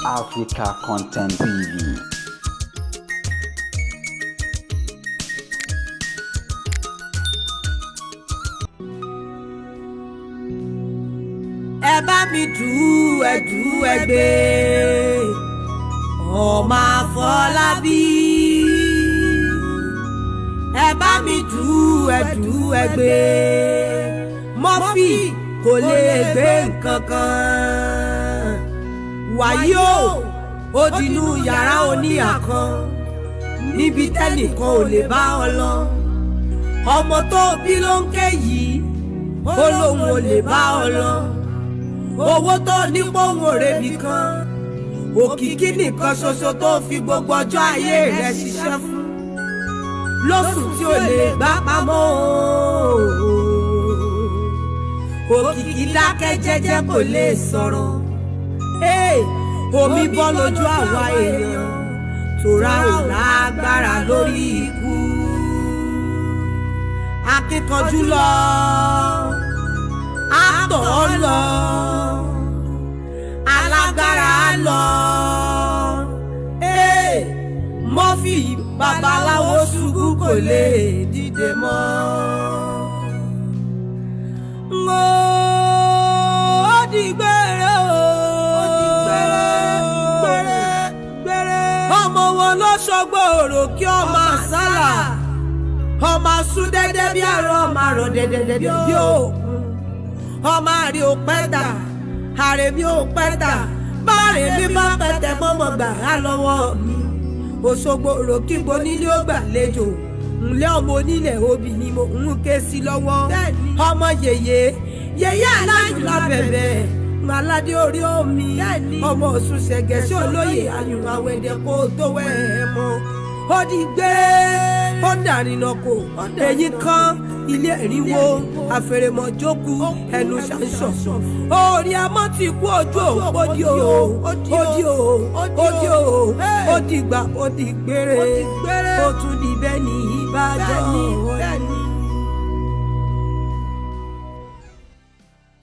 Africa Content TV. Ẹ bá mi dù ẹgbẹ́ ọmọ Afolabi. Ẹ bá mi dù ẹgbẹ́ Murphy kò lè gbé nǹkan kan. Wàyí ó dínú yàrá oníyà kan níbi tẹ́nìkan ò lè bá ọ lọ. Ọmọ tó bí ló ń ké yìí ó lóun ò lè bá ọ lọ. Owó tó ní pòwò rebi kan, òkìkí nìkan ṣoṣo tó fi gbogbo ọjọ́ ayé rẹ̀ ṣiṣẹ́ fún, lóṣù tí ò lè gbá pamọ́. Òkìkí dákẹ́ jẹ́jẹ́ kò lè sọ̀rọ̀. Omi bọ́ lójú àwa èèyàn tóra ò lágbára lórí ikú. Akíkanjú lọ, àtọ̀ lọ, alágbára lọ. Murphy babaláwo ṣubú kò lè dìde mọ́. Ó di gbére ọmọ wọn ló ṣọgbọ́rò kí ọmọ àsálà, ọmọ asún dẹ́dẹ́ bí àrọ̀, ọmọ àrọ̀ dẹ́dẹ́dẹ́ bí òkun. Ọmọ àrè ò pẹ́ dà, àrè mi ò pẹ́ dà, báàrè mi bá pẹ̀tẹ̀ mọ́mọ́ gbà á lọ́wọ́ mi. Òṣogbo òròkìgbò nílé ó gbàlejò, ńlẹ́ ọmọ onílẹ̀ obì ni mo ń ké sí lọ́wọ́. Ọmọ yèyé alájùlá bẹ̀bẹ̀ aládé orí omi, ọmọ Ọ̀ṣun ṣẹ̀gẹ̀ṣẹ̀ olóyè ayùn àwẹ̀dẹ̀ kó tó wẹ̀ ẹ́ mọ́. Ó di gbé ó dàrinà kò èyí kan ilé ẹ̀rínwó àfẹrẹmọ̀jókù ẹnu ṣàǹṣọ̀ṣọ̀. Orí amọ́ ti kú ojú òdi ó dìgbà ó di gbére ó tún di bẹ́ẹ̀ ní Ìbàdàn.